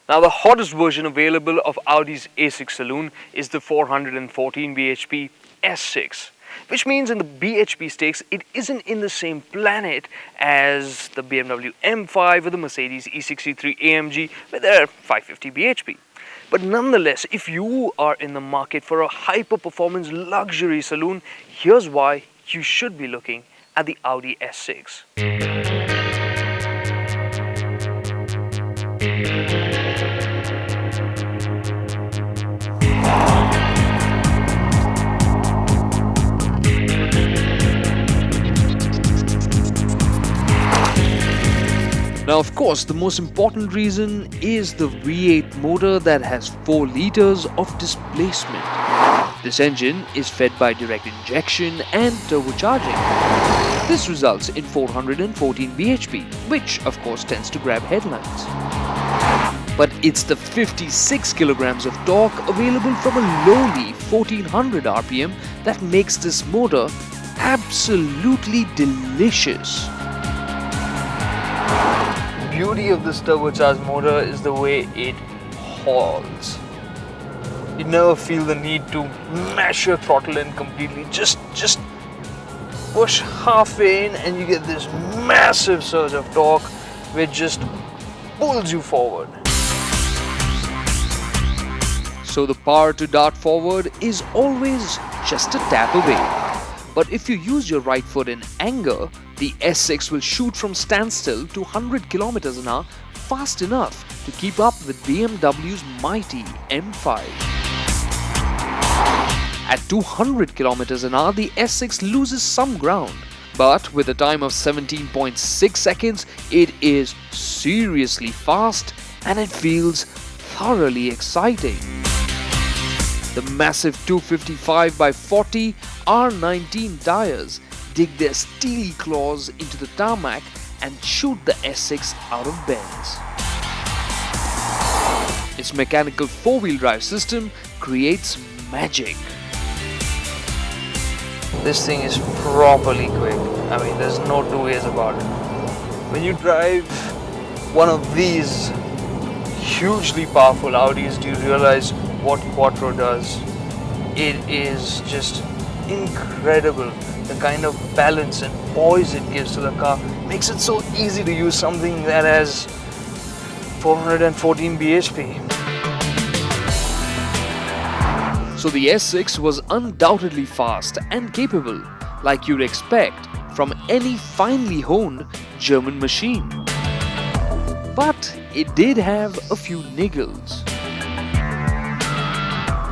Now, the hottest version available of Audi's A6 saloon is the 414 bhp S6, which means in the bhp stakes it isn't in the same planet as the BMW M5 or the Mercedes E63 AMG with their 550 bhp. But nonetheless, if you are in the market for a hyper-performance luxury saloon, here's why you should be looking at the Audi S6. Now, of course, the most important reason is the V8 motor that has 4 liters of displacement. This engine is fed by direct injection and turbocharging. This results in 414 bhp, which of course tends to grab headlines. But it's the 56 kilograms of torque available from a lowly 1400 RPM that makes this motor absolutely delicious. The beauty of this turbocharged motor is the way it hauls. You never feel the need to mash your throttle in completely. Just push halfway in and you get this massive surge of torque which just pulls you forward. So the power to dart forward is always just a tap away. But if you use your right foot in anger, the S6 will shoot from standstill to 100 km an hour fast enough to keep up with BMW's mighty M5. At 200 km an hour, the S6 loses some ground, but with a time of 17.6 seconds, it is seriously fast and it feels thoroughly exciting. The massive 255/40 R19 tires dig their steely claws into the tarmac and shoot the S6 out of bends. Its mechanical 4-wheel drive system creates magic. This thing is properly quick. I mean, there's no two ways about it. When you drive one of these hugely powerful Audis, do you realize what Quattro does? It is just incredible. The kind of balance and poise it gives to the car makes it so easy to use something that has 414 bhp. So the S6 was undoubtedly fast and capable, like you'd expect from any finely honed German machine. But it did have a few niggles.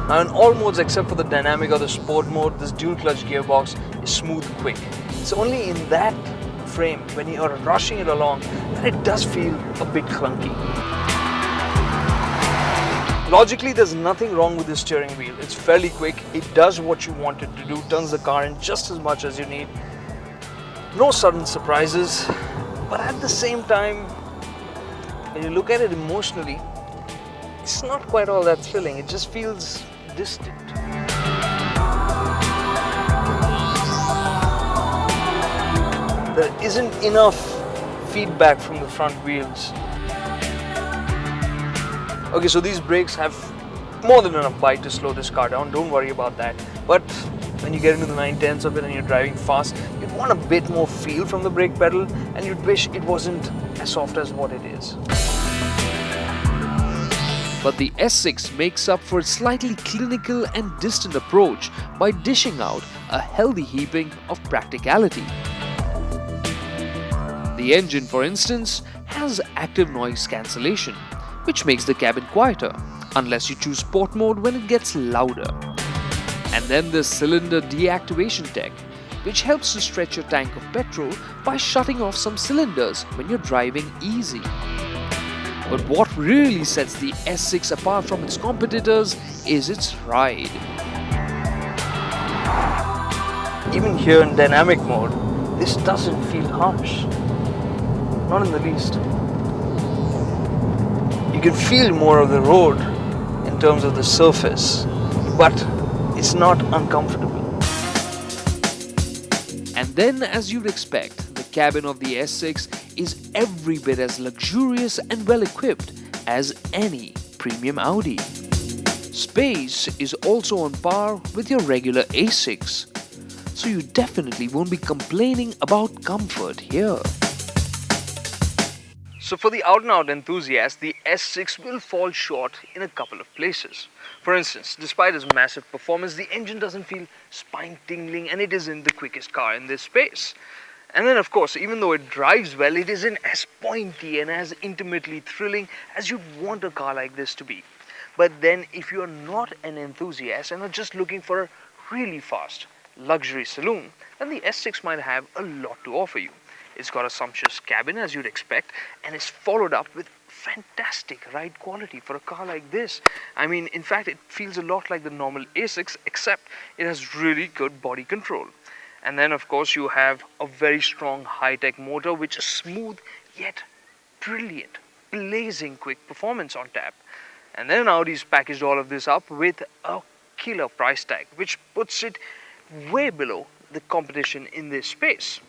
Now, in all modes except for the dynamic or the sport mode, this dual clutch gearbox is smooth quick. It's only in that frame when you are rushing it along that it does feel a bit clunky. Logically, there's nothing wrong with the steering wheel. It's fairly quick, it does what you want it to do, turns the car in just as much as you need. No sudden surprises, but at the same time, when you look at it emotionally, it's not quite all that thrilling. It just feels distant. There isn't enough feedback from the front wheels. Okay, so these brakes have more than enough bite to slow this car down, don't worry about that. But when you get into the 9/10ths of it and you're driving fast, you'd want a bit more feel from the brake pedal and you'd wish it wasn't as soft as what it is. But the S6 makes up for its slightly clinical and distant approach by dishing out a healthy heaping of practicality. The engine, for instance, has active noise cancellation, which makes the cabin quieter, unless you choose sport mode when it gets louder. And then there's cylinder deactivation tech, which helps to stretch your tank of petrol by shutting off some cylinders when you're driving easy. But what really sets the S6 apart from its competitors is its ride. Even here in dynamic mode, this doesn't feel harsh. Not in the least. You can feel more of the road in terms of the surface, but it's not uncomfortable. And then, as you'd expect, the cabin of the S6 is every bit as luxurious and well equipped as any premium Audi. Space is also on par with your regular A6, so you definitely won't be complaining about comfort here. So for the out-and-out enthusiast, the S6 will fall short in a couple of places. For instance, despite its massive performance, the engine doesn't feel spine-tingling and it isn't the quickest car in this space. And then of course, even though it drives well, it isn't as pointy and as intimately thrilling as you'd want a car like this to be. But then if you're not an enthusiast and are just looking for a really fast luxury saloon, then the S6 might have a lot to offer you. It's got a sumptuous cabin as you'd expect, and it's followed up with fantastic ride quality for a car like this. I mean, in fact, it feels a lot like the normal A6, except it has really good body control. And then of course you have a very strong high-tech motor which is smooth yet brilliant, blazing quick performance on tap. And then Audi's packaged all of this up with a killer price tag, which puts it way below the competition in this space.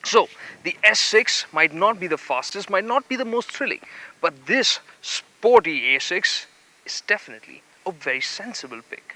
So the S6 might not be the fastest, might not be the most thrilling, but this sporty A6 is definitely a very sensible pick.